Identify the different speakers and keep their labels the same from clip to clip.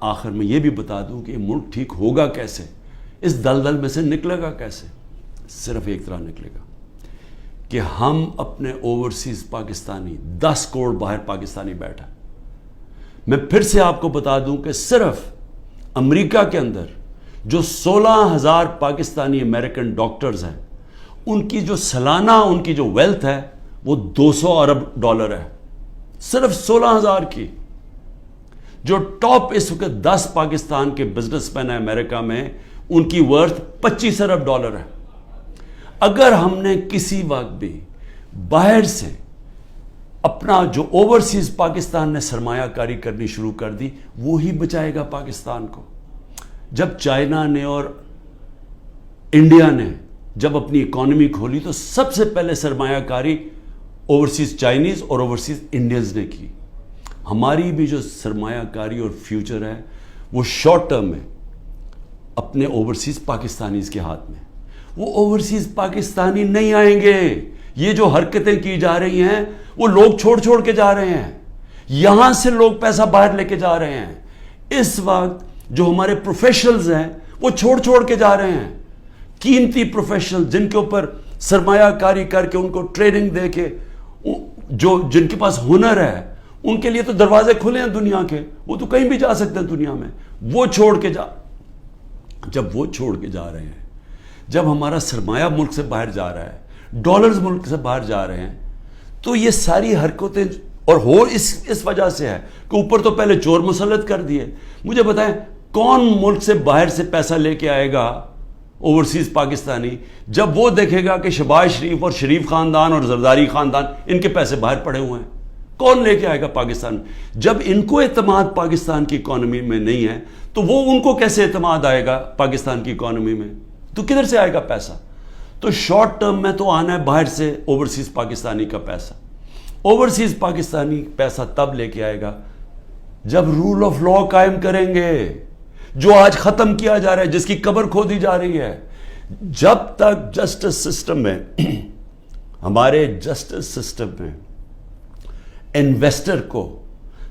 Speaker 1: آخر میں یہ بھی بتا دوں کہ ملک ٹھیک ہوگا کیسے، اس دلدل میں سے نکلے گا کیسے؟ صرف ایک طرح نکلے گا کہ ہم اپنے اوورسیز پاکستانی 10 کروڑ باہر پاکستانی بیٹھا. میں پھر سے آپ کو بتا دوں کہ صرف امریکہ کے اندر جو 16,000 پاکستانی امریکن ڈاکٹرز ہیں، ان کی جو سالانہ ان کی جو ویلتھ ہے وہ $200 ارب ہے، صرف 16,000 کی. جو ٹاپ اس وقت 10 پاکستان کے بزنس مین ہیں امریکہ میں، ان کی ورتھ $25 ارب ہے. اگر ہم نے کسی وقت بھی باہر سے اپنا جو اوورسیز پاکستان نے سرمایہ کاری کرنی شروع کر دی، وہی بچائے گا پاکستان کو. جب چائنا نے اور انڈیا نے جب اپنی اکانومی کھولی تو سب سے پہلے سرمایہ کاری اوورسیز چائنیز اور اوورسیز انڈینز نے کی. ہماری بھی جو سرمایہ کاری اور فیوچر ہے وہ شارٹ ٹرم میں اپنے اوورسیز پاکستانیز کے ہاتھ میں. وہ اوورسیز پاکستانی نہیں آئیں گے. یہ جو حرکتیں کی جا رہی ہیں وہ لوگ چھوڑ کے جا رہے ہیں، یہاں سے لوگ پیسہ باہر لے کے جا رہے ہیں. اس وقت جو ہمارے پروفیشنلز ہیں وہ چھوڑ کے جا رہے ہیں. قیمتی پروفیشنل جن کے اوپر سرمایہ کاری کر کے ان کو ٹریننگ دے کے جن کے پاس ہنر ہے، ان کے لیے تو دروازے کھلے ہیں دنیا کے، وہ تو کہیں بھی جا سکتے ہیں دنیا میں. وہ جب وہ چھوڑ کے جا رہے ہیں، جب ہمارا سرمایہ ملک سے باہر جا رہا ہے، ڈالرز ملک سے باہر جا رہے ہیں، تو یہ ساری حرکتیں اور ہو اس وجہ سے ہے کہ اوپر تو پہلے چور مسلط کر دیے. مجھے بتائیں کون ملک سے باہر سے پیسہ لے کے آئے گا اوورسیز پاکستانی جب وہ دیکھے گا کہ شہباز شریف اور شریف خاندان اور زرداری خاندان ان کے پیسے باہر پڑے ہوئے ہیں؟ کون لے کے آئے گا پاکستان؟ جب ان کو اعتماد پاکستان کی اکانومی میں نہیں ہے تو وہ ان کو کیسے اعتماد آئے گا پاکستان کی اکانومی میں؟ تو کدھر سے آئے گا پیسہ؟ تو شارٹ ٹرم میں تو آنا ہے باہر سے اوورسیز پاکستانی کا پیسہ. اوورسیز پاکستانی پیسہ تب لے کے آئے گا جب رول آف لا قائم کریں گے، جو آج ختم کیا جا رہا ہے، جس کی قبر کھودی جا رہی ہے. جب تک جسٹس سسٹم میں ہمارے جسٹس سسٹم میں انویسٹر کو،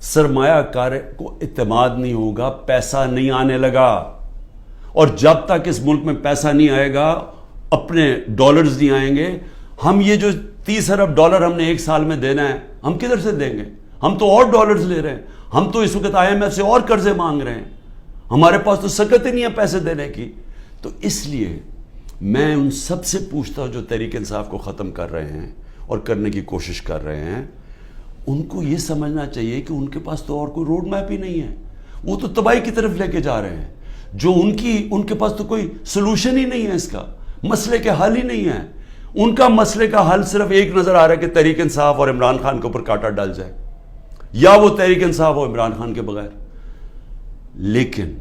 Speaker 1: سرمایہ کار کو اعتماد نہیں ہوگا، پیسہ نہیں آنے لگا. اور جب تک اس ملک میں پیسہ نہیں آئے گا، اپنے ڈالرز نہیں آئیں گے. ہم یہ جو $30 ارب ہم نے ایک سال میں دینا ہے، ہم کدھر سے دیں گے؟ ہم تو اور ڈالرز لے رہے ہیں. ہم تو اس وقت IMF سے اور قرضے مانگ رہے ہیں. ہمارے پاس تو سکت ہی نہیں ہے پیسے دینے کی. تو اس لیے میں ان سب سے پوچھتا ہوں جو تحریک انصاف کو ختم کر رہے ہیں اور کرنے کی کوشش کر رہے ہیں، ان کو یہ سمجھنا چاہیے کہ ان کے پاس تو اور کوئی روڈ میپ ہی نہیں ہے. وہ تو تباہی کی طرف لے کے جا رہے ہیں. جو ان کے پاس تو کوئی سلوشن ہی نہیں ہے، اس کا مسئلے کے حل ہی نہیں ہے. ان کا مسئلے کا حل صرف ایک نظر آ رہا ہے کہ تحریک انصاف اور عمران خان کے اوپر کانٹا ڈال جائے، یا وہ تحریک انصاف اور عمران خان کے بغیر. لیکن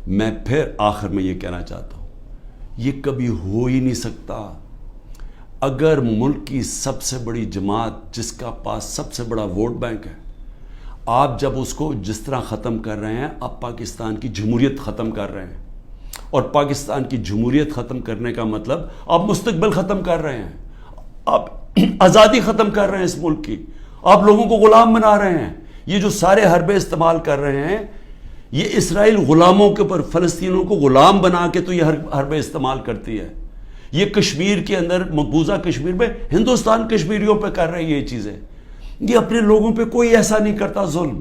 Speaker 1: میں پھر آخر میں یہ کہنا چاہتا ہوں، یہ کبھی ہو ہی نہیں سکتا. اگر ملک کی سب سے بڑی جماعت جس کا پاس سب سے بڑا ووٹ بینک ہے، آپ جب اس کو جس طرح ختم کر رہے ہیں، آپ پاکستان کی جمہوریت ختم کر رہے ہیں. اور پاکستان کی جمہوریت ختم کرنے کا مطلب آپ مستقبل ختم کر رہے ہیں، آپ آزادی ختم کر رہے ہیں اس ملک کی، آپ لوگوں کو غلام بنا رہے ہیں. یہ جو سارے حربے استعمال کر رہے ہیں، یہ اسرائیل غلاموں کے اوپر فلسطینیوں کو غلام بنا کے تو یہ حربے استعمال کرتی ہے. یہ کشمیر کے اندر، مقبوضہ کشمیر میں ہندوستان کشمیریوں پہ کر رہی ہے یہ چیزیں. یہ اپنے لوگوں پہ کوئی ایسا نہیں کرتا ظلم.